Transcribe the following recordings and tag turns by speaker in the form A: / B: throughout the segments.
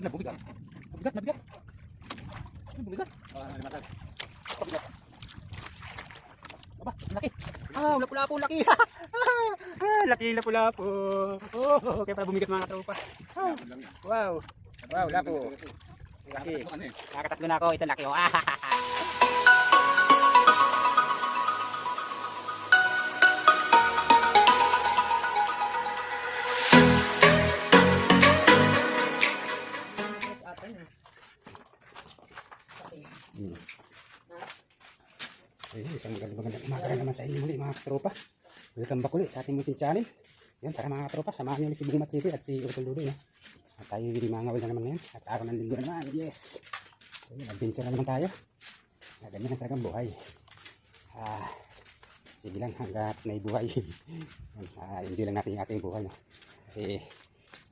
A: Bubigat. Bubigat, mabigat. Bubigat. Bubigat. Aba, ang laki. Ah, lapu-lapu, laki. Laki, lapu-lapu. Oh, kaya pala bumigat mga katropa. Oh, wow. Wow, lapu. Laki. Nakatatlo na ako. Ito laki. Oh. Isang magandang umaga naman sa inyo muli mga katropa. Welcome back ulit sa ating munting channel. Yan, tara mga katropa, samahan nyo ulit si Bung Mat City at si Utol Dudoy. No? At tayo mangawal na naman ngayon. At araw ng linggo naman, yes. So yun, adventure na naman tayo. Ganyan ang talagang buhay. Sige lang hanggat may buhay. Enjoy lang natin yung ating buhay. No? Kasi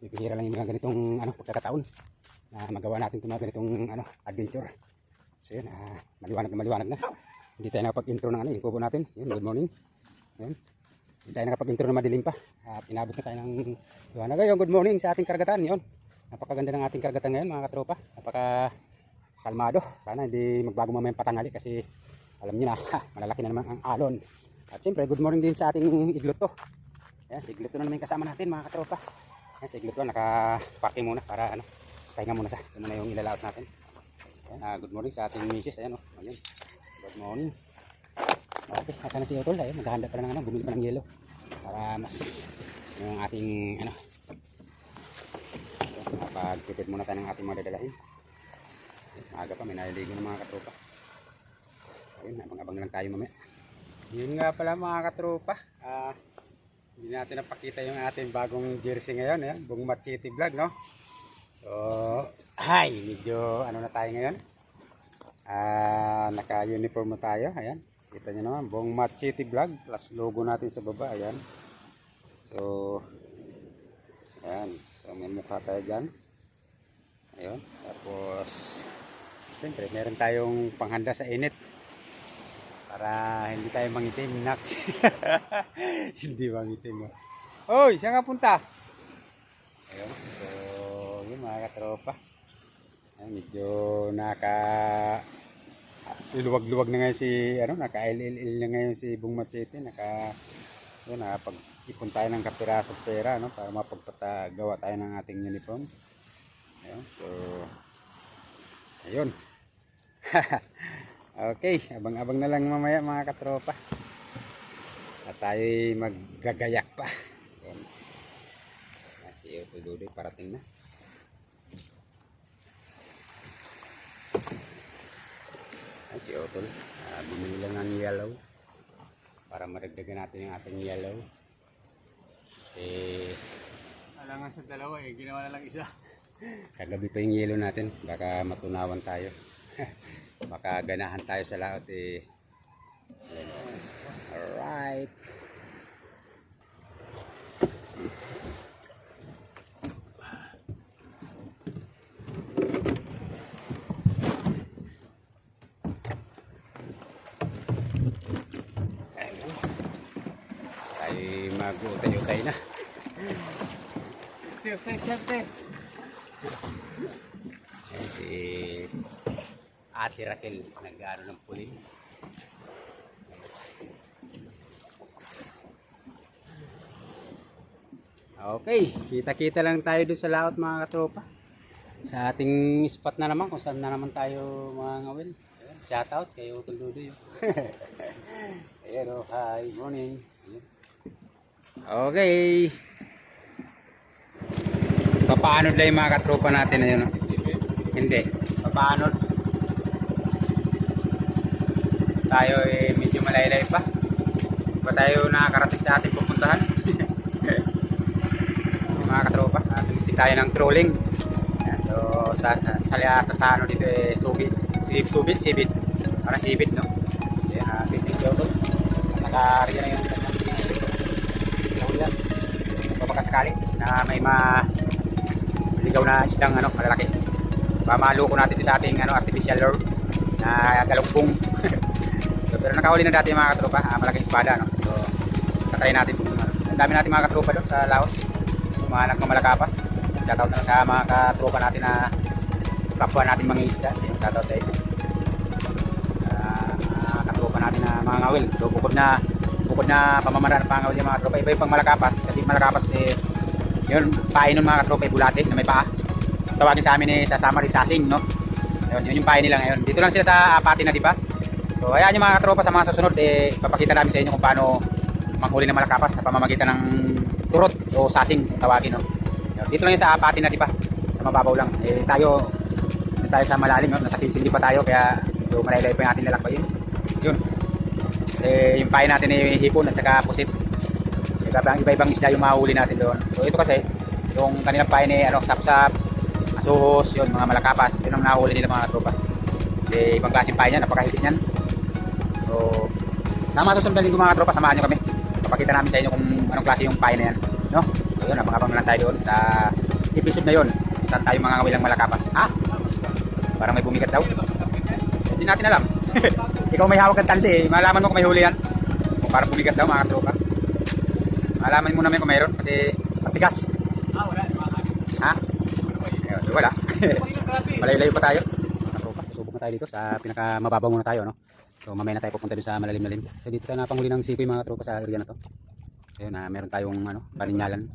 A: bibihira lang yung mga ganitong pagkakataon na magawa natin itong mga ganitong adventure. So yun, maliwanag na. Hindi tayo nakapag-intro ng yung kubo natin. Yun, good morning. Yun. Hindi tayo nakapag-intro na madilim pa. At inabot na tayo ng liwanag. Ngayon, good morning sa ating karagatan. Yun. Napakaganda ng ating karagatan ngayon mga katropa. Napaka-kalmado. Sana hindi magbago mamaya yung patangali kasi alam niyo na, malalaki na naman ang alon. At siyempre, good morning din sa ating igluto. Yan, si igluto na naman yung kasama natin mga katropa. Yan, si igluto naka-parking muna para pahinga muna ito muna yung ilalaot natin. Yan, good morning sa ating misis. Ayan, ayun. Good morning. Okay, asa na si Utol? Ayun, maghahanda pa na ng bumili pa ng yelo para mas yung ating mapagtipid muna tayo ng ating mga dadalahin. Maaga pa, may naliligo ng mga katropa. Ayun, abang-abang lang tayo mamaya. Yun nga pala mga katropa, hindi natin napakita yung ating bagong jersey ngayon. Ayan, Bung Mat City Vlog, no? So, medyo na tayo ngayon. Naka-uniform na tayo. Ayan, kita nyo naman, Bung Mat City Vlog plus logo natin sa baba. Ayan. So, ayan. So, may mukha tayo dyan. Ayun. Tapos, siyempre, meron tayong panghanda sa init. Para hindi tayo mangitim. Naks. Hindi mangitim. Hoy, siya nga punta. Ayun. So, yun mga katropa. Ayan, medyo luwag-luwag na ngayon si naka-LLL na ngayon si Bung Mat City. Nakapag-ipon tayo ng kapirasong pera para mapagpatagawa tayo ng ating uniform. Ayun, so ayun. Okay, abang-abang na lang mamaya mga katropa. At tayo'y maggagayak pa. Ayun. Si Utol Dudoy parating na. Si Utol, bumili lang ng yellow para maragdagan natin yung ating yellow kasi alangan sa dalawa ginawa na lang isa. Kagabi pa yung yellow natin, baka matunawan tayo. Baka ganahan tayo sa laot alright. Mag-utay-utay na. Siyempre. Si Ate Raquel nag-aaral ng puli. Okay, kita-kita lang tayo doon sa laot mga katropa. Sa ating spot na naman kung saan na naman tayo mga ngawil. Shoutout kay Utol Dudoy. Ayan, hi, morning. Okay. Papaanod lang yung mga katropa natin na yun. Hindi. Papaanod. Tayo medyo malaylay pa. Pa tayo nakakarating sa ating pupuntahan. Mga katropa. Tingin tayo ng trolling. So sa dito Sibit. Parang Sibit, no? Ayan, business yun to. Naka-area na yun. Papakasakali na may ligaw na isdang malalaki. Mamaloko natin sa ating artificial lure na galungkong. So, pero nakahuli na dati mga katropa, malaking espada, no? So, tatry natin. Ang dami natin mga katropa doon sa laot. Mga anak ng malakapas. shoutout na sa mga katropa natin na kapwa natin mga isda. Shoutout sa inyo. Katropa natin na mga ngawil. So bukod na pamamaraan ng pangawil yung mga tropa, iba yung pang malakapas. Kasi malakapas yun, pain ng mga katropa bulate na may paa. Tawagin sa amin sasama rin sasing, no? Yun yung pain nila ngayon. Dito lang sila sa apati na, di ba? So ayan yung mga katropa, sa mga susunod ipapakita namin sa inyo kung paano manghuli ng malakapas sa pamamagitan ng turot o sasing tawagin, no? Dito lang yung sa apati na, di ba? Sa mababaw lang. Tayo sa malalim, no? Nasa kising di pa tayo, kaya medyo malaylay pa yung ating lalakbayin. Yun. Yung pain natin hipon at saka pusit. Iba-ibang isda yung mahuli natin doon. So ito kasi, yung kanilang pain sapsap, asuhos, yun, mga malakapas. Yun ang nahuli nila mga tropa. Ibang klaseng pain yan, napakahigit yan. So, sa mga susunod na linggo mga tropa, samahan nyo kami. Papakita namin sa inyo kung anong klase yung pain na yan. No? So yun, abang-abang lang tayo doon sa episode na yun. Saan tayo mga ngawilang malakapas. Ha? Parang may bumigat daw. Hindi natin alam. Ikaw may hawak ng tansi malaman mo kung may huli yan. Kung parang bumigat daw mga tropa. Malaman mo namin kung mayroon kasi matigas. Ha? Wala. Malayo-layo pa tayo. Mga tropa, susubok na tayo dito sa pinakamababaw muna tayo, no? So mamaya na tayo pupunta dun sa malalim-lalim. Kasi dito tayo napanghuli ng sikoy mga tropa sa area na to. So yun, meron tayong baninyalan.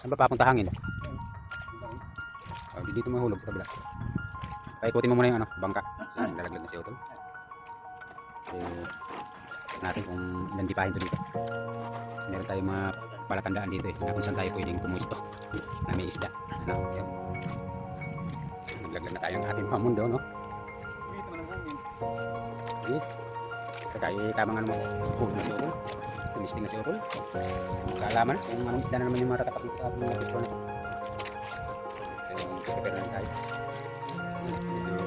A: Saan ba papunta hangin? Dito mahulog sa kabila. Paikutin mo muna yung bangka. So lalaglag na si Otol. So natin kung ilan dipahin to dito. Meron tayong mga palatandaan dito na kung saan tayo pwedeng pumuisto na may isda. Yun. So naglaglag na tayo ng ating pamundo, no? Okay. Kaya tamang mo. Hulog na si Otol. Tumisting na si Otol. Kaalaman kung anong isda na naman yung matatapak dito sa mga pisto na ito. Super lang tayo.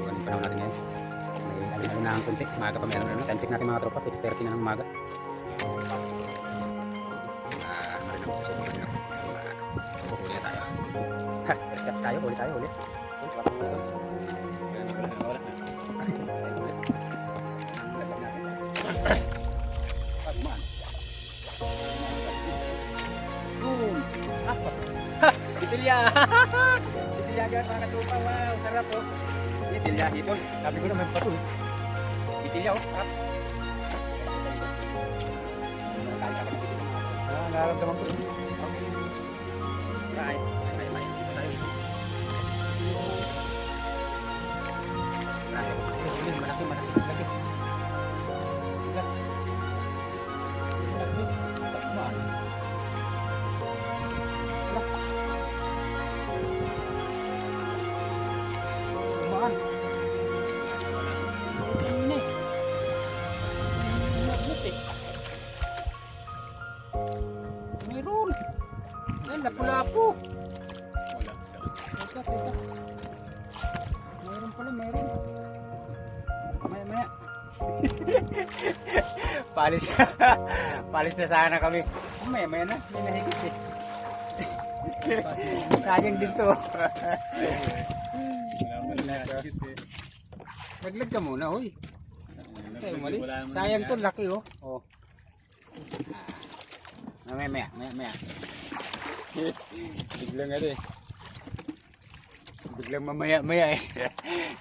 A: Ganun panahon natin ngayon. May alin-alin na ang kunti. Maaga pa may alam na. Time check natin mga tropa. 6:30 na ng umaga. Marinang sa sunod na. Huli na tayo. Ha! Rescats tayo. Huli tayo. Huli. Itilya! Itilya agad mga katupa. Wow, sarap po. Itilya dito. Sabi ko naman pa ito. Itilya oh, sarap. Nararamdaman ko. Okay. Right. Malaki. Meron. Ay, lapu-lapu. Teka. Meron pala, meron. Maya. Palis na sana kami. Maya na. May nahigit eh. Sayang din to. Naglag ka muna, huy. Sayang to, laki oh. Oh. Maya. Biglang biglang mamaya eh.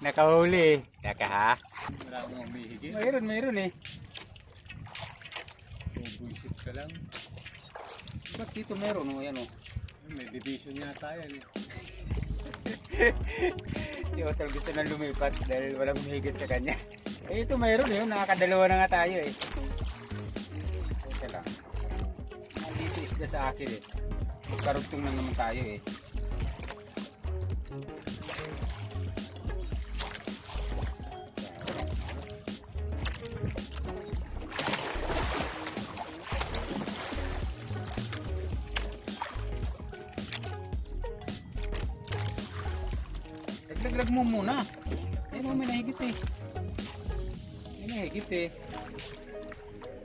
A: Nakahuli eh. Kaka ha? Mayroon eh.
B: Buisit ka lang.
A: Ba't dito meron oh, yan oh.
B: May division yata yan eh.
A: Si Otol gusto na lumipat dahil walang mahigit sa kanya. Ito mayroon eh, nakakadalawa na nga tayo eh. Teka lang. Dito isda sa akin eh. Karugtong lang naman tayo eh. Laglag mo muna. Ayun may nahigit eh.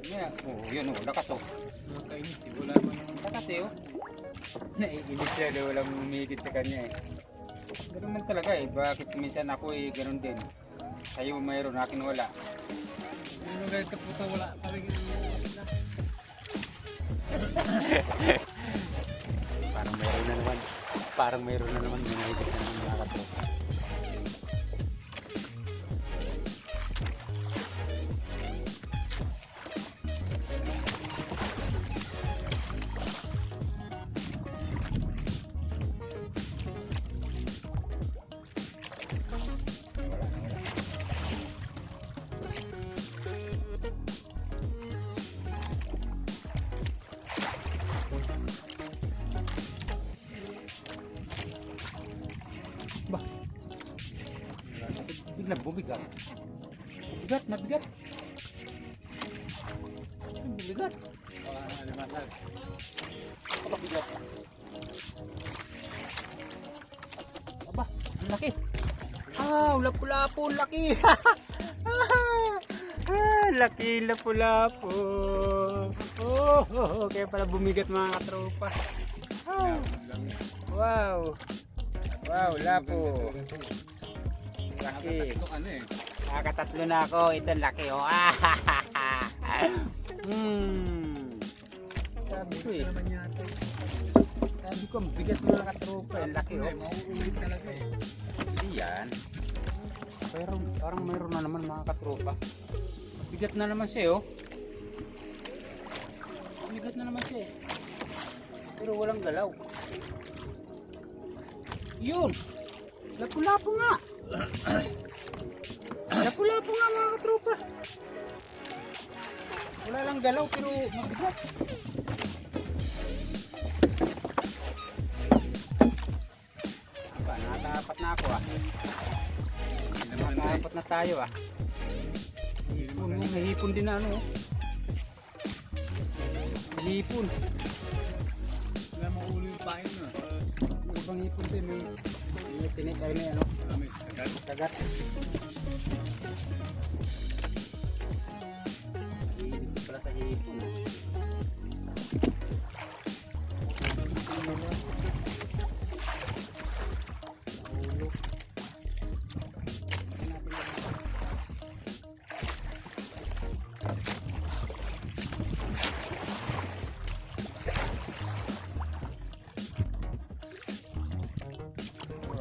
A: Yeah. Oh, yun oh, lakas oh.
B: Nakainis eh, wala man naman.
A: Lakas eh oh. Naiinis siya na walang humigit sa kanya eh. Ganun man talaga eh. Bakit minsan ako eh, ganun din. Sa'yo mayroon, akin wala.
B: Ano guys, kaputa wala pa rin.
A: Parang mayroon na naman. parang mayroon na naman yung higit na mga katropa. Ba? Bigla bumigat. Bigat, mabigat. Bigat.
B: Baka alimasag.
A: Aba, bigat. Aba, ang laki. Ah, lapu-lapu, ang laki. Laki lapu-lapu. Oh, kaya pala bumigat mga katropa. Oh, wow. Wow, lapo. Laki.
B: Ito ano eh.
A: Nakakatatlo na ako. Ito laki oh. Sabi ko eh.
B: Naman yata.
A: Sabi ko, ang bigat mga katropa. Ang laki oh.
B: Mauulit talaga eh.
A: Hindi yan. Pero parang mayroon na naman mga katropa. Bigat na naman siya oh. Bigat na naman siya eh. Pero walang galaw. Yun. Lapu-lapu nga. Lapu-lapu nga mga katropa. Wala lang galaw pero mabigat. Aba, nakatapat na ako ah. Nakatapat na tayo ah. Hipon, may hipon din na ano oh. May hipon.
B: Wala mauulit yung pain na.
A: May ibang hipon din. May tinik ay may ano.
B: May tagal.
A: Tagat. Hilig pala sa hipon.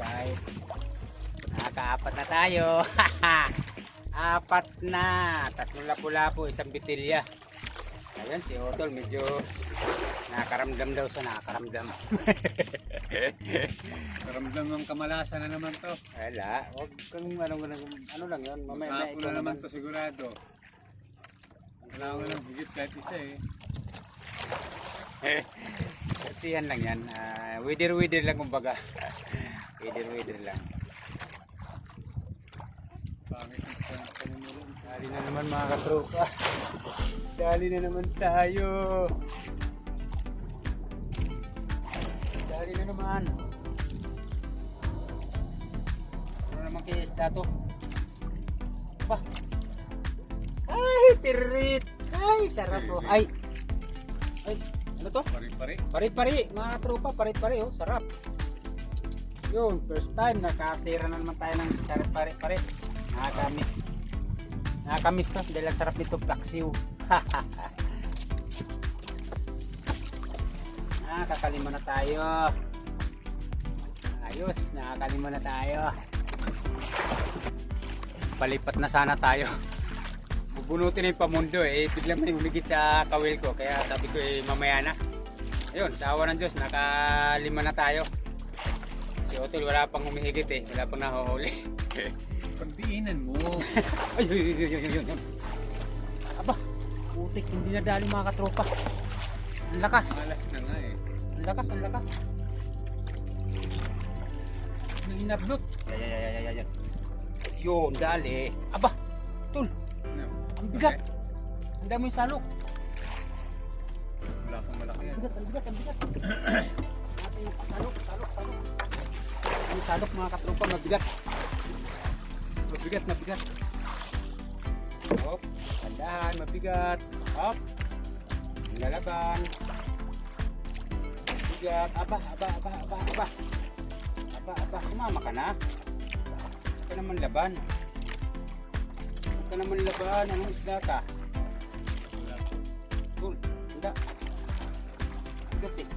A: Alright. Nakakaapat na tayo. Apat na. Tatlong lapu-lapu, isang bitilya. Ayan si Otol medyo nakakaramdam daw sa nakakaramdam.
B: Karamdam ng kamalasan na naman to.
A: Wala. Huwag kang ano lang yun. Mamaya na
B: Kapo
A: ito
B: na naman to sigurado. Kailangan ng higit kahit isa eh.
A: Yan lang yan. Wider lang kumbaga. Wider lang.
B: Pangit ang panunulong.
A: Dali na naman mga katropa. Dali na naman tayo. Dali na naman. Ano naman kaya isda to? Ba? Ay, tirit. Ay, sarap oh. Ay. Ay, ano to?
B: Pari-pari.
A: Pari-pari, mga tropa, pari-pari oh, sarap. Yun, first time nakatira na naman tayo ng pari-pari. Nakakamiss. Nakakamiss to dahil ang sarap nito plaksiw. Nakakalima na tayo. Ayos, nakakalima na tayo. Palipat na sana tayo. Bubunutin na yung pamundo eh. Biglang may humigit sa kawil ko. Kaya sabi ko eh mamaya na. Ayun, sa awa ng Diyos, nakalima na tayo. Si Otol wala pang humihigit eh. Wala pang nahuhuli.
B: Pagdiinan mo.
A: Ay. Aba, putik, hindi na dali mga katropa. Ang lakas.
B: Malas na nga eh.
A: Ang lakas, ang lakas. Nang inablot. Yan. Yun, dali. Aba, Tol,
B: Ano?
A: ang bigat. Ang dami yung salok.
B: Wala kang malaki yan.
A: Ang bigat. Natin yung salok. Ang salok mga katropa, mabigat. Mabigat. Hop, tandahan, mabigat. Hop. Lalaban. Mabigat. Aba. Sumama ka na. Huwag ka naman laban. Anong isda ka?
B: Wala.
A: Tul, hindi. Bigat eh.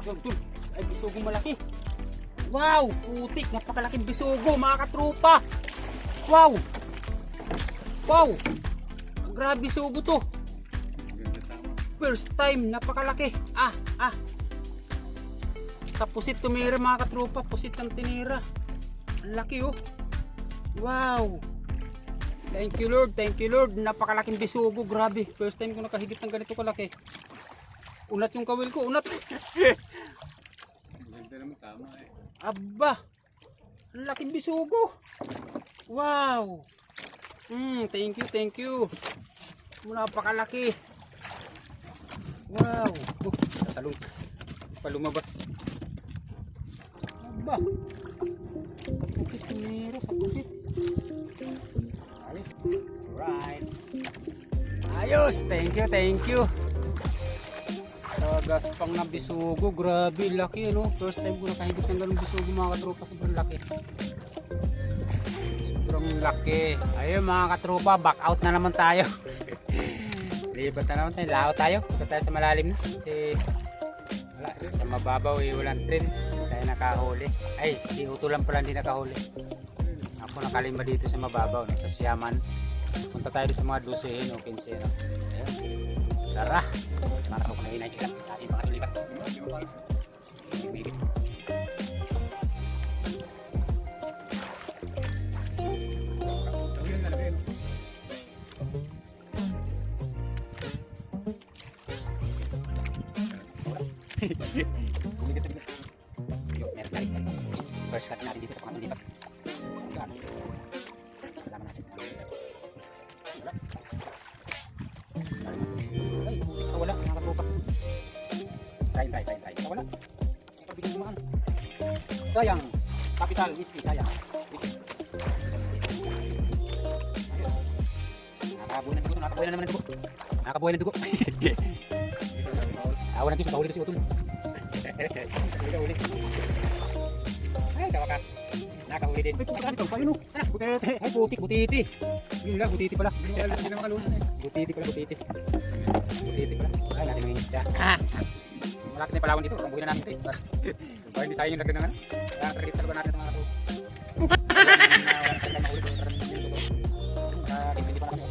A: Tul. Ay, bisugong malaki. Wow, putik, napakalaking bisugo mga katropa. Wow. Wow. Grabe bisugo to.
B: Ganda tama.
A: First time, napakalaki. Sa pusit tumira mga katropa, pusit ang tinira. Ang laki oh. Wow. Thank you Lord, napakalaking bisugo, grabe. First time ko nakahigit ng ganito kalaki. Unat yung kawil ko, unat.
B: Ganda naman tama eh.
A: Aba, ang laking bisugo. Wow. Thank you. Napakalaki. Wow. Talong. Palumabas. Aba. Sa pusit tumira, sa pusit. Right. Ayos, thank you. Tagas pang na bisugo, grabe laki no. First time ko nakahigit ng ganung bisugo mga katropa, sobrang laki. Sobrang laki. Ayun mga katropa, back out na naman tayo. Lipat na naman tayo, laot tayo. Lipat tayo sa malalim na kasi wala, sa mababaw walang trend. Tayo nakahuli. Ay, si Uto lang pala hindi nakahuli. Ako nakalimba dito sa mababaw, no, sa Siaman. Punta tayo sa mga 12 o 15. No? Ayun. Tara! Mara ko na hinay lang. Tayo mga tulipat. First cut natin dito sa mga tulipat. Salamat natin. Wala. Ay, wala mga katropa. Try. Wala. Pabigyan mo sayang. Capital whiskey, sayang. Nakabuhay na naman ng dugo. Nakabuhay ng dugo. Awan natin sa kahuli si Utol. Ay, kawakas. Nakahuli din. Ay, butiti. Yun lang, butiti pala. Butiti pala. Ay, natin yung isda. Malaki na yung palawan dito. Ang buhay na namin ito eh. Para hindi sayang yung lagyan ng ano. Kaya credit sa lugar natin ng mga ito. Hindi pa na kami.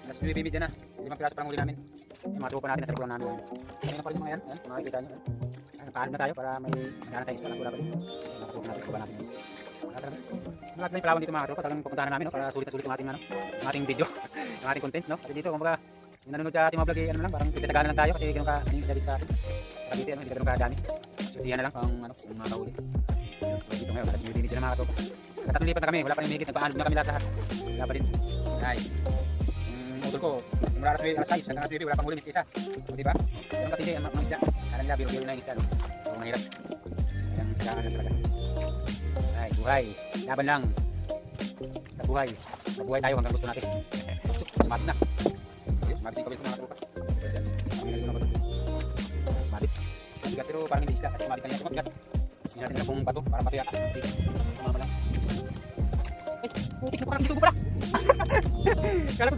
A: Alas 9 dyan na. 5 piraso pa lang huli namin. Yung mga tropa natin nasa lugar namin. Ngayon pa rin mga yan. Makikita nyo. Nakaano na tayo para may gana tayo sa pula pa rin. Nakatupa natin sa natin. Malaki na yung palawan dito mga tropa. Talagang pupuntahan namin para sulit yung ating, ating video. Yung ating content. Kasi dito kumbaga yung nanonood sa ating mga vlog ano lang. Parang titagalan lang tayo kasi ganun ka dito sa atin. Sa dito hindi ka ganun kadami. So diyan na lang kung mga kahuli. Dito ngayon alas 9 dyan na mga tropa. Katatlong lipat na kami. Wala pa rin higit. Nagpaanod na kami lahat. Wala pa rin. Ay. Utol ko, simula alas 6 hanggang alas 9 wala pang huli mis isa. O diba? Yung katindi ang mga isda. Kala nila biro-biro na yung isda. So mahirap. Yung isdangan lang talaga. Ay, buhay. Laban lang. Sa buhay. Sa buhay tayo hanggang gusto natin. Sumabit na. Sumabit yung kawil ko mga katropa. Sumabit. Mabigat pero parang hindi isda. Kasi sumabit kanina. Mabigat. Hindi natin nila kung bato. Parang bato yata. Sumama lang. Ay, putik na parang bisugo pala. Kala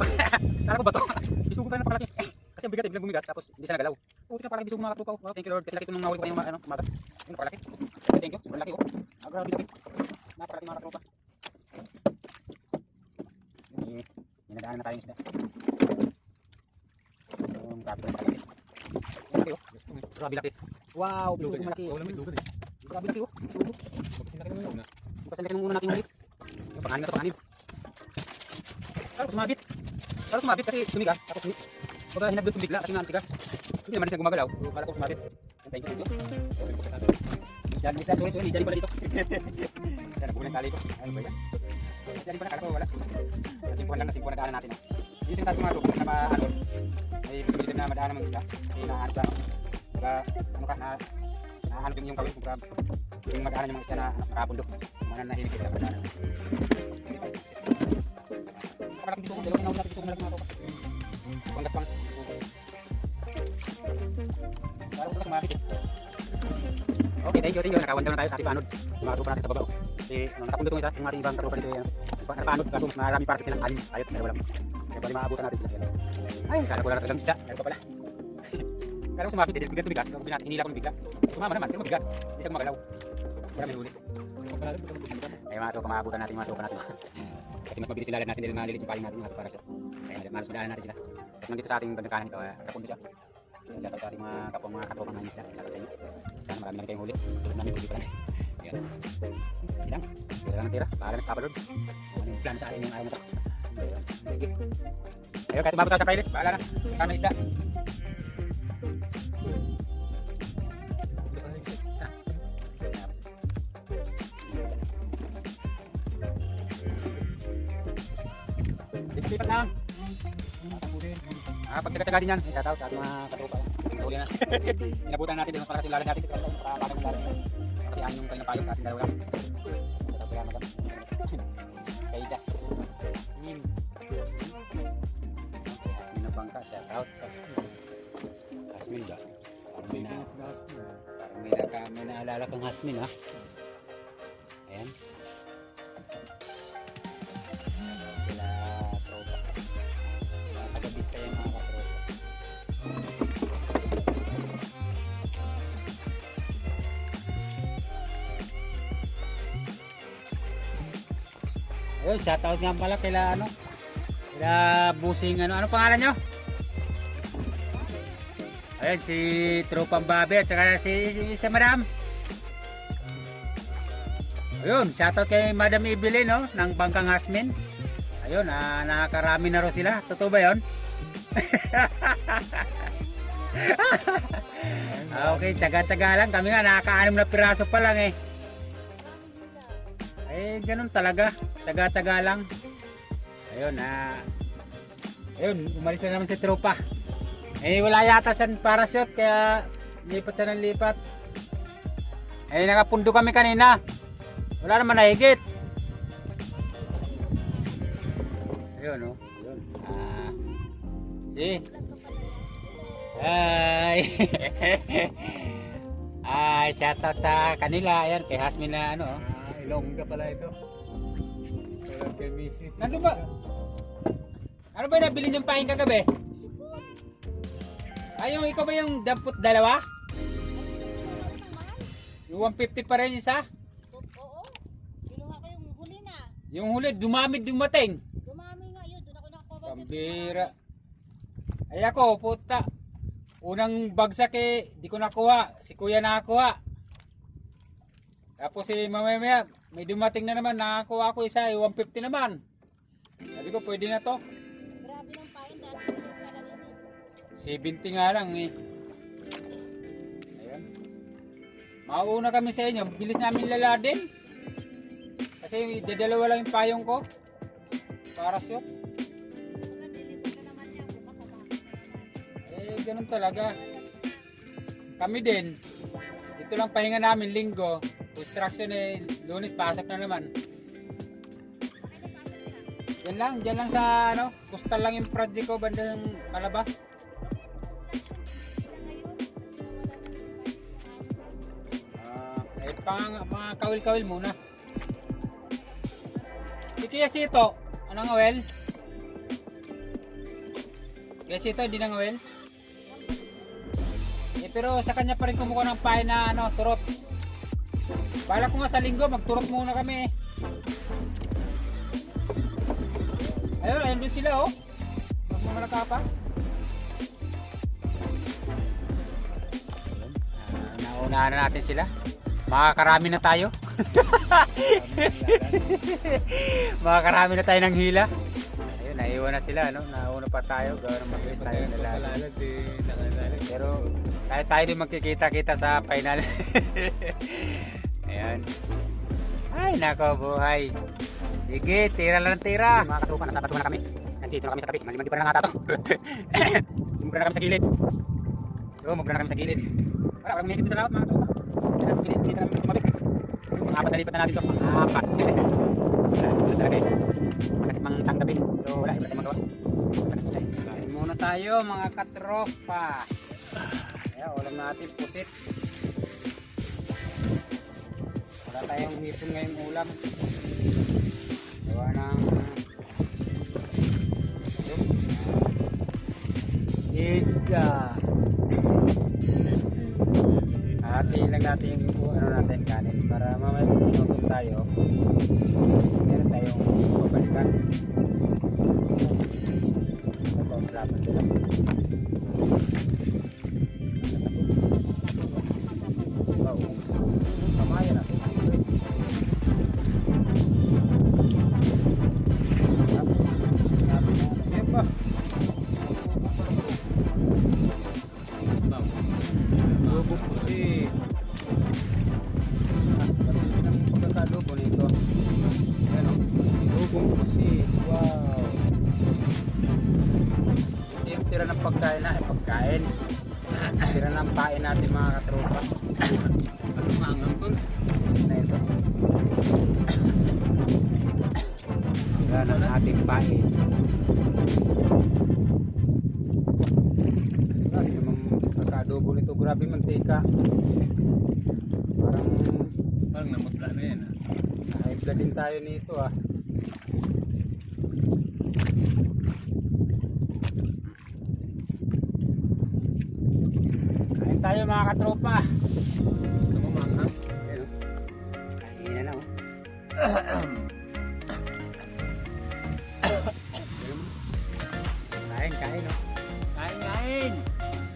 A: ko ba to? Bisugo pa na napakalaki. Kasi ang bigat biglang bumigat tapos hindi siya nagalaw. Putik na parang bisugo mga katropa. Wow, thank you Lord. Kasi laki ito nung nahuli ko kayong umaga. Yung napakalaki. Thank you. Sobrang laki ko. Grabe laki. Napakalaki mga katropa. Dinadaan na tayo ng isda. Yung grabe ko napakalaki. Yung laki oh. Grabe laki. Wow, bisugo malaki. Grabe laki oh. Bisugo. Kasi laki nung una natin huli. Yung panganin na ito, panganin. Parang sumabit kasi tumigas. Tapos pagka hinablot kong bigla kasi nga ang tigas. Hindi naman siya gumagalaw. Kala ko sumabit. Thank you. Isda, sorry, isda pala dito. Yan, nabulang tali ko. Ano ba yan? Isda pala, kala ko wala. Simpuhan lang na simpuhan na daanan natin. Yung sinasabi ko nga ito, na ano, may posibilidad na madaanan ng isda. Kasi naahanap lang. Pagka, ano ka, naahanap yung kawin kung grabe. Yung madaanan yung mga isda na nakapundok. Mga nahimik sila madaanan. Parang dito ko, dalawa inaw natin dito malaki mga tropa. Panggas pang. Parang pala sumabit eh. Okay, thank you. Nakawan down na tayo sa ating paanod. Yung mga tropa natin sa babaw. Kasi nakapunod itong isa, yung ating ibang tropa dito. Nakapaanod, kaso marami para sa kilang anim. Ayot, dalawa lang. Kaya bali maabutan natin sila. Ay, kala ko lang talagang isda. Kaya ko pala. Kala ko sumabit, bigla tumigas. Hinila ko ng bigla. Sumama naman, pero mabigat. Hindi siya gumagalaw. Wala may huli. Ay mga tropa, maabutan natin yung mga tropa natin. Kasi mas mabilis sila natin dahil malilit yung paling natin, mga parasyo. Kaya malas madaanan natin sila. At nandito sa ating bandang kanan ito, sa pundo siya. Kaya shout out sa ating mga kapong mga katropang ng isla. Shout out sa inyo. Sana marami na kayong huli. Tulad namin, huli pa lang. Ayan. Ilang. Tira lang ang tira. Bahala na kapalod. Ano yung plano sa atin yung ayaw na ito. Ayun, kahit umabot tayo sa pilot. Bahala na. Sana isla. Lipat lang. Pag taga-taga din yan, shout out sa ating mga katropa. Huli na. Inabutan natin din para kasi lalan natin. Para bakit ng lalan. Kasi ano yung kanyang payong sa ating dalawa lang. Shout out kaya madam. Kay Jasmine. Jasmine ng bangka, shout out. Jasmine ba? Parang may naalala kang Jasmine ha. Ayan. Bista yung mga katropa. Ayun, shoutout nga pala kila ano, kila Busing ano pangalan nyo? Ayun, si Tropang Babe at saka si Madam. Ayun, shoutout kay Madam Evelyn no, ng Bangkang Jasmine. Ayun, nakakarami na rin sila. Totoo ba yun? Okay, tsaga-tsaga lang. Kami nga, nakaka-6 na piraso pa lang eh. Ganun talaga. Tsaga-tsaga lang. Ayun, ayun, umalis na naman si tropa. Wala yata siyang parachute, kaya lipat siya ng lipat. Nakapundo kami kanina. Wala naman nahigit. Ayun, oh. Si. Ay. Shoutout sa kanila. Ayan, kay Jasmine na ano.
B: Ilongga pala ito. Kaya kay Mrs.
A: Nandun ba? Ano ba yung nabili niyong paing kagabi? Yung ikaw ba yung dampot dalawa? Yung 150 pa rin isa?
C: Oo. Binuha ko yung huli na.
A: Yung huli, dumamid dumating.
C: Dumami nga yun. Doon ako nakakuha.
A: Pambira. Ay ako, puta. Unang bagsak di ko nakuha. Si kuya nakakuha. Tapos mamaya, may dumating na naman. Nakakuha ako isa, 150 naman. Sabi ko, pwede na to.
C: Grabe ng pain dati.
A: 70 nga lang eh. Ayan. Mauna kami sa inyo. Bilis namin laladin. Kasi dadalawa lang yung payong ko. Parachute. Ganun talaga. Kami din. Ito lang pahinga namin linggo. Construction Lunes pasok na naman. Diyan lang sa coastal lang yung project ko bandang palabas. Mga kawil-kawil muna. Si Kuya Sito, anong awel? Kuya Sito, hindi nang awel? Pero sa kanya pa rin kumukuha ng pain na turot. Bala ko nga sa linggo, magturot muna kami. Ayun doon sila oh. Mga malakapas. Naunahan na natin sila. Makakarami na tayo. Makakarami na tayo ng hila. Ayun, naiwan na sila, nauna pa tayo. Gawin ng mabilis tayo nila. Pero tayo din magkikita-kita sa final. Ayan. Ay, nako buhay. Sige, tira lang tira. Mga katupa, nasa batuhan na kami. Nandito na kami sa tabi. Mali pa rin ang ata to. Sumugra na kami sa gilid. Mugra na kami sa gilid. Walang may higit sa laot mga katupa. Kita namin tumabik. Mga apat na lipat na natin to. Apat. Wala talaga eh. Masakit mang tanggapin. Pero wala, iba tayo magawa. Kain muna tayo mga katropa. Ulam natin pusit. Wala tayong hipon ngayong ulam. Gawa ng isda. hintayin lang natin yung ano natin kanin para mamaya pag inutom tayo meron tayong babalikan. Ito, malaman sila. Kamayan natin. Yan ba? Lobo po si ang pagkakalobo nito. Ayan o. Lobo po si wow. Yung tira ng pagkain na pagkain. Tira ng pain natin mga katropa.
B: Ano maangang tol?
A: Na ito. Tira ng ating pain. Grabe naman pagkakadobo nito. Grabe mantika.
B: Parang namutla na yan.
A: Nahibla din tayo nito ah. Kain tayo mga katropa.
B: Ito mo maangang?
A: Ayan o. Kain na oh. Kain oh.
B: Kain!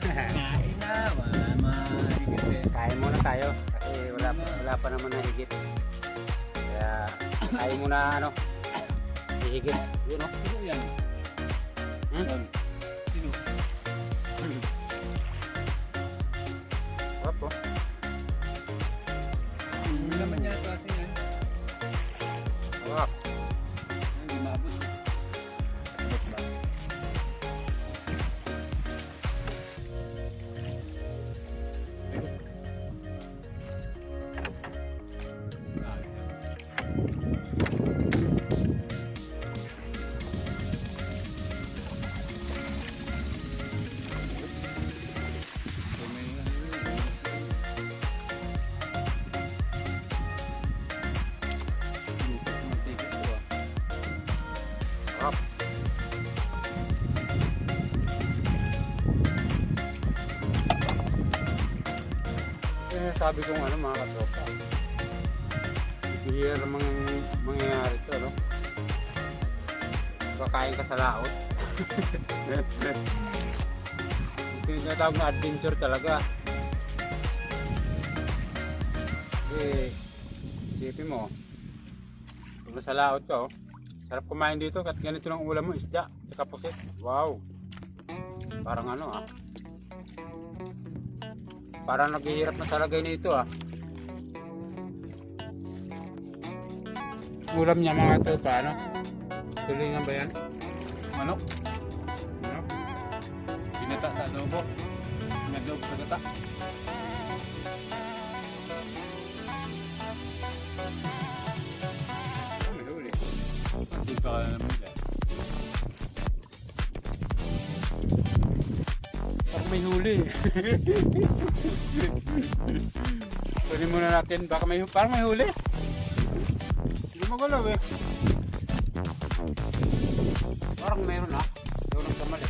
B: Kain na! Wala mahigit eh.
A: Kain muna tayo kasi wala pa naman na higit. Kaya kain muna ano. Higit. Yun oh.
B: Sino yan?
A: Hmm?
B: Sino?
A: Sarap oh.
B: Hindi naman niya ito kasi yan.
A: Sarap.
B: Hindi maabot. Abot ba?
A: Sarap. Kaya sabi kong ano mga katropa. Bihira namang mangyayari ito no. Kakain ka sa laot. Ito yung tinatawag na adventure talaga. Isipin mo. Kung nasa laot ka oh. Sarap kumain dito at ganito lang ulam mo, isda, saka pusit. Wow. Parang ano ah. Parang naghihirap na talaga nito ah. Ulam niya mga ito paano? Tulingan ba yan?
B: Manok?
A: Ano?
B: Pinata sa adobo. Pinadobo sa gata.
A: May huli.
B: Hindi pa ka naman yan.
A: Parang may huli. Kunin muna natin, baka parang may huli. Hindi magalaw eh. Parang meron ah. Doon ang kamali.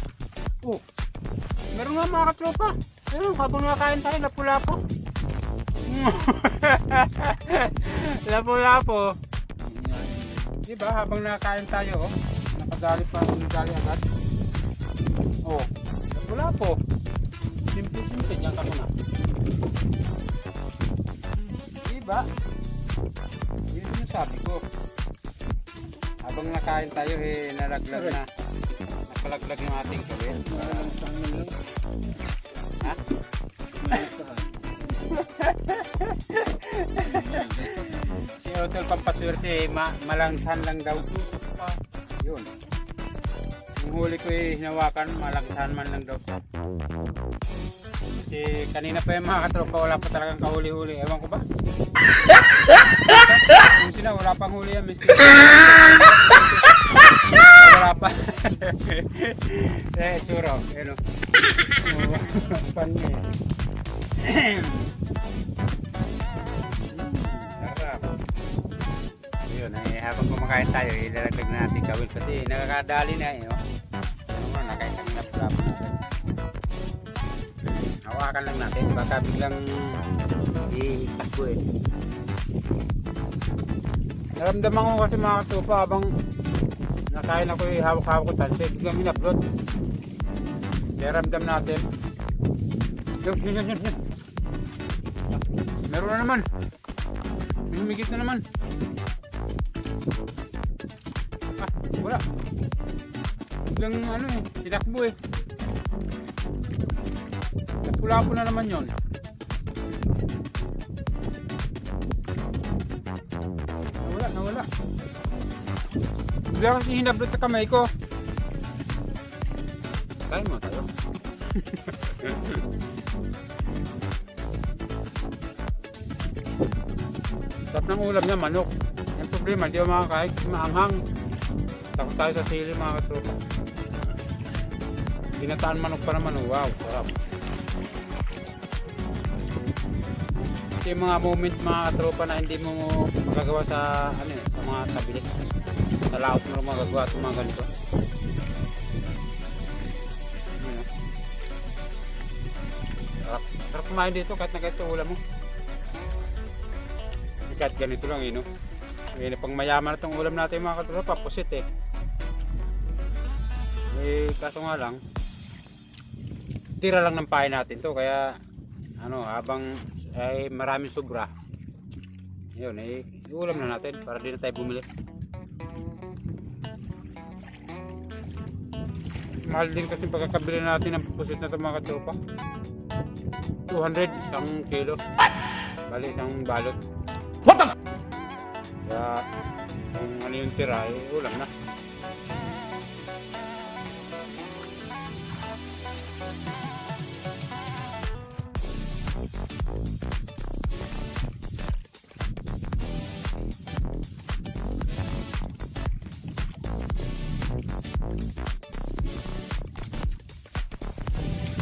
A: Oh, meron nga mga katropa. Pero habang nakain tayo, lapo-lapo. Lapo-lapo. Diba habang nakain tayo, oh, nakadali pa, nakadali agad. Oh, lapo-lapo. Simple-simple, dyan ka muna. Diba? Yun yung sabi ko. Habang nakain tayo, eh, nalaglag na. Nakalaglag yung ating kawin. Ha? Si Hotel Pampaswerte, malangsan lang daw. Yun. Yung huli ko eh, hinawakan, malangsan man lang daw. Kasi kanina pa yung mga katropa, wala pa talagang kahuli-huli. Ewan ko ba? Kung sila, wala pang huli yan. Wala pa. Suro. Ano? Panis. Sarap. Yun, habang kumakain tayo, ilalagdag na natin kawil kasi nakakadali na eh. Oh. Ano mo, nakaisang napulap natin. Hawakan lang natin, baka biglang itakbo eh.
B: Naramdaman ko kasi mga katupa habang nakain ako hawak-hawak ko tansi. Biglang in-upload. Kaya ramdam natin. Yun. Meron na naman. Humigit na naman. Wala. Biglang tinakbo eh. Napula-po na naman yun. Nawala. Bigla kasi hinablot sa kamay ko. Kain mo tayo. Sarap ng ulam niya, manok. Yung problema, di ba makakain kasi maanghang. Takot tayo sa sili mga katropa. Ginataan manok pa naman, wow, sarap. Ito yung mga moment mga katropa na hindi mo magagawa sa sa mga tabili. Sa laot mo magagawa sa mga ganito. Sarap kumain dito kahit na ganito ulam mo. Kahit ganito lang no. Pang mayaman na itong ulam natin mga katropa, pusit eh. Kaso nga lang, tira lang ng pain natin to kaya habang ay maraming sobra, yun iulam na natin para di na tayo bumili. Mahal din kasi pagkakabili natin ng pusit na ito mga katropa. 200 isang kilo, bali isang balot. What the? Kaya kung ano yung tira ulam na.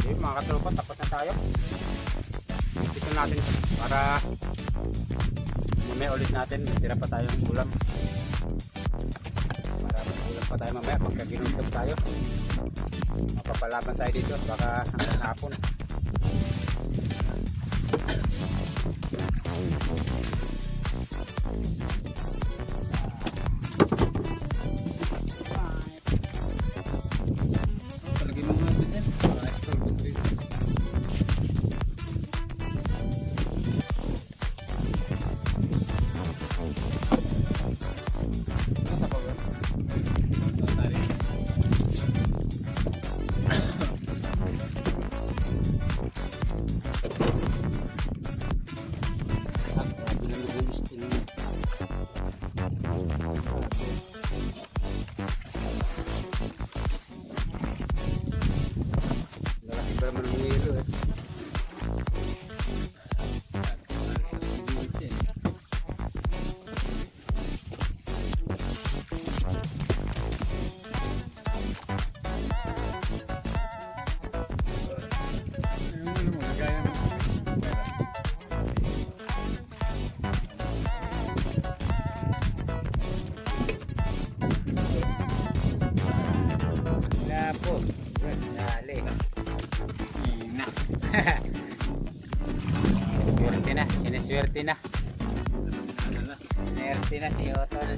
B: Okay, mga katropa, tapos na tayo. Dito natin para mamaya ulit natin, tira pa tayong ulam para mag-ulam pa tayo mamaya pagka ginuntog tayo. Mapapalaban tayo dito baka hanggang hapon. Talagay mo muna din para extra good taste. Sineswerte na si Otol.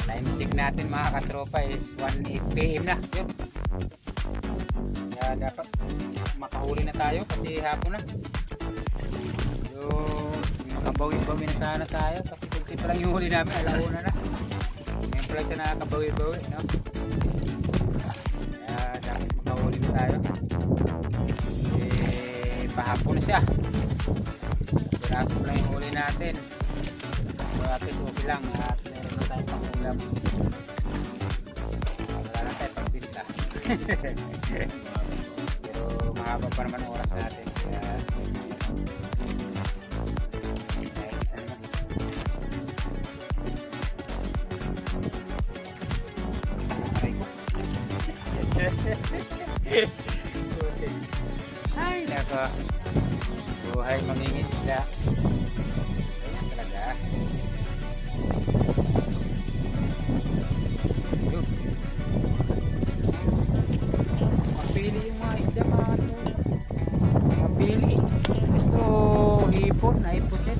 B: Time check natin mga katropa is 1 PM na yun. Kaya dapat makahuli na tayo kasi hapon na. So makabawi-bawi na sana tayo kasi kunti pa lang yung huli namin, alauna na. Ngayon pa lang siya nakakabawi-bawi, no? Kaya dapat makahuli na tayo. Pahapon na siya. Kaso lang yung huli natin. So at least okay lang at meron na tayong pangulam. Wala na tayong pagbinta. Pero mahaba pa naman oras natin. Kaya ay nako, buhay mangingisda. Ganyan talaga. Yun. Mapili yung mga isda mga ito. Mapili. Gusto hipon. shit.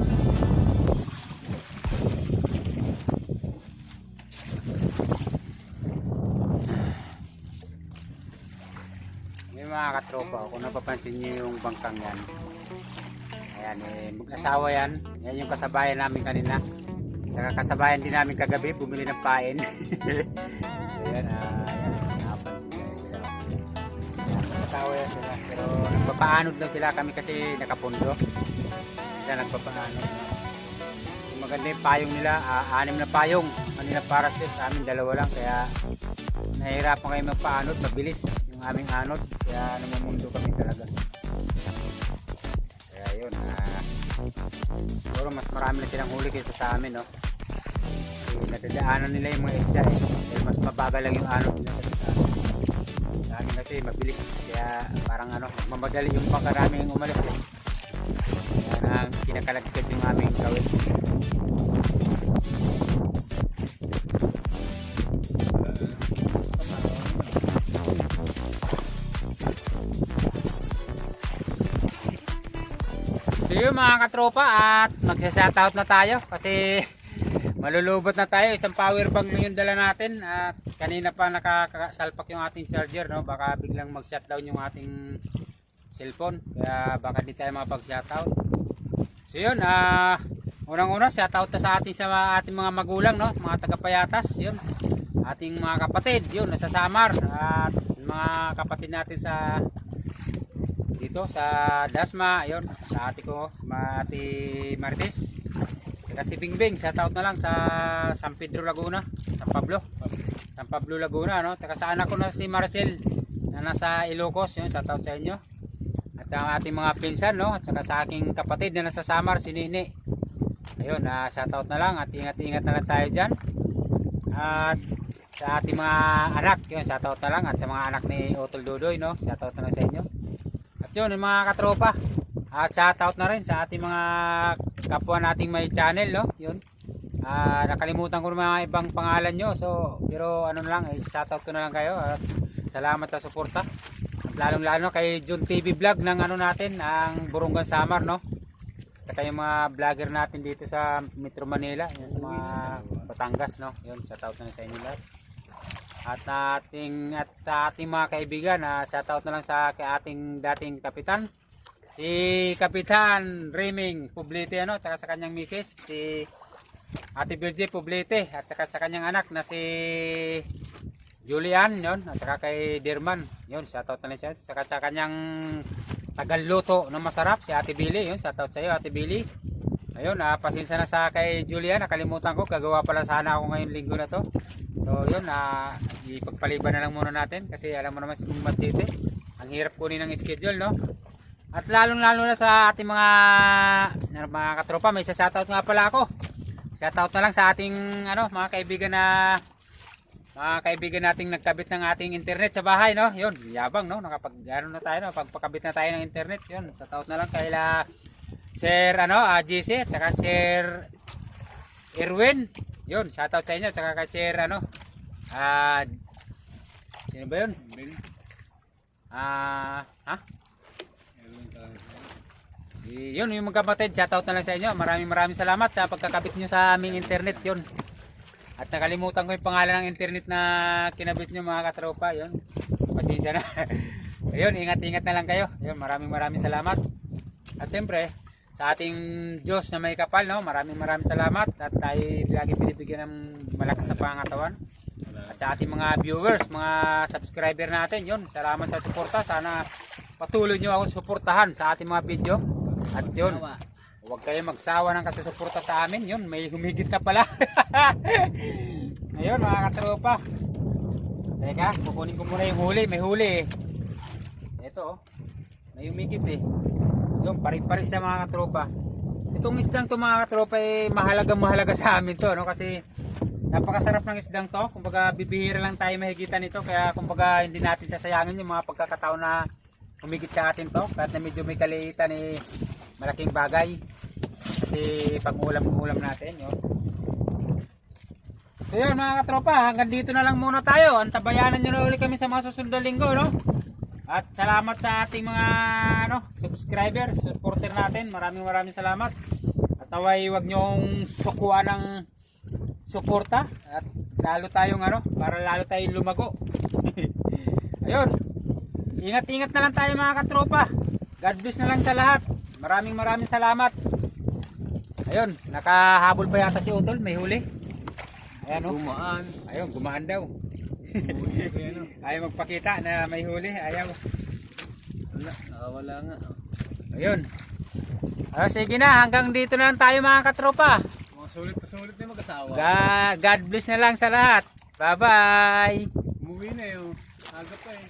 B: Yung mga katropa, kung napapansin niyo yung bangkang yan, ayan mag-asawa yan. Yan yung kasabayan namin kanina. Saka kasabayan din namin kagabi, bumili ng pain. Ayan, napansin niyo sila. Mag-asawa yan sila. Pero nagpapaanod lang sila kami kasi nakapundo. Sila nagpapaanod. Maganda yung payong nila, 6 na payong. Kanina para sa amin 2 lang. Kaya nahihirapan kayo magpaanod, mabilis yung aming anod. Kaya namumundo kami talaga. Kaya yun, siguro mas marami na silang huli kaysa sa amin, no? Kasi nadadaanan nila yung mga isda eh. Kaya mas mabagal lang yung anod nila kasi sa amin. Sa amin kasi mabilis. Kaya parang mamadali yung pagkaraming umalis eh. Kaya kinakalagkad yung aming gawin. So yun mga katropa, at magsa-shoutout na tayo kasi malulubot na tayo. Isang power bank lang yung dala natin at kanina pa nakakasalpak yung ating charger, no? Baka biglang mag-shutdown yung ating cellphone, kaya baka di tayo makapag-shoutout. So yun, unang-una shoutout na sa ating mga magulang, no? Mga taga-Payatas, yun. Ating mga kapatid, yun, nasa Samar, at mga kapatid natin sa dito sa Dasma, yun, sa ate ko, sa ate Marites, saka si Bingbing, shoutout na lang sa San Pedro Laguna, San Pablo Laguna, no? Saka sa anak ko na si Marcel na nasa Ilocos, yun, shoutout sa inyo. At sa ating mga pinsan, no? At saka sa aking kapatid na nasa Samar, si Nini. Ayun, shoutout na lang at ingat-ingat na lang tayo dyan. At sa ating mga anak, yun, shoutout na lang. At sa mga anak ni Otol Dodoy, no? Shoutout na lang sa inyo. Yun, yung mga katropa, at shoutout na rin sa ating mga kapwa nating may channel, no? Yun, nakalimutan ko ng mga ibang pangalan nyo, so pero ano na lang, shoutout ko na lang kayo at salamat sa suporta. At lalong lalo kay John TV Vlog ng natin, ang Burungan Samar, no? Saka yung mga vlogger natin dito sa Metro Manila, yung mga Batangas, no? Yun, shoutout na sa inyo lahat. At sa ating mga kaibigan, shoutout na lang sa ating dating kapitan, si Kapitan Reming Poblete, tsaka sa kanyang misis, si Ate Virgie Poblete, at saka sa kanyang anak na si Julian, yun, at saka kay Derman, yun, shoutout na lang siya, saka sa kanyang tagalluto na masarap, si Ate Billy, yun, shoutout sa iyo Ate Billy. Ayun, pasensya na sa kay Julian, nakalimutan ko, gagawa pala sana ako ngayong linggo na to. So yun, ipagpaliban na lang muna natin kasi alam mo naman si Pumat City, ang hirap kunin ng schedule, no? At lalong lalo na sa ating mga katropa, may shoutout nga pala ako. Shoutout na lang sa ating mga kaibigan nating nagkabit ng ating internet sa bahay, no? Yun, yabang, no? Pagpakabit na tayo ng internet, yun. Shoutout na lang kay Sir GC, at saka Sir Erwin. Yun, shoutout sa inyo, at saka kay Sir sino ba yun? Yun, yung magkapatid, shoutout na lang sa inyo. Maraming salamat sa pagkakabit nyo sa aming internet, yun. At nakalimutan ko yung pangalan ng internet na kinabit nyo mga katropa, yun. Pasensya na. Ayun, ingat-ingat na lang kayo. Yun, maraming salamat. At siyempre, sa ating Diyos na may kapal, no? Maraming salamat. At tayo lagi binibigyan ng malakas na pangatawan. At sa ating mga viewers, mga subscriber natin, yun. Salamat sa suporta. Sana patuloy nyo ako suportahan sa ating mga video. At yun, huwag kayo magsawa ng kasusuporta sa amin. Yun, may humigit na pala. Ayun mga katropa. Teka, kukunin ko muna yung huli. May huli eh. Ito, may humigit eh. Yung pari-pari sa mga katropa. Itong isdang to mga katropa mahalaga sa amin to, no? Kasi napakasarap ng isdang to. Kumbaga bibihira lang tayo mahigitan nito, kaya kumbaga hindi natin sasayangin yung mga pagkakataon na humigit sa atin to. Kahit na medyo may kaliitan malaking bagay. Kasi pag ulam natin, yun. So yun mga katropa, hanggang dito na lang muna tayo. Antabayanan nyo na ulit kami sa mga susunod na linggo, no? At salamat sa ating mga subscriber, supporter natin. Maraming salamat. naway wag nyong sukuan ng suporta at lalo tayong ano, para lalo tayong lumago. Ayun. Ingat-ingat na lang tayo mga katropa. God bless na lang sa lahat. Maraming salamat. Ayun, nakahabol pa yata si Utol, may huli. Ayan oh.
D: Gumaan.
B: Ayun, gumaan daw. Ayaw magpakita na may huli, ayaw.
D: Wala nga.
B: Ayun. Sige na, hanggang dito na lang tayo mga katropa.
D: Mga sulit na sulit na mag-asawa.
B: God bless na lang sa lahat. Bye-bye.
D: Umuwi na yun. Aga pa eh.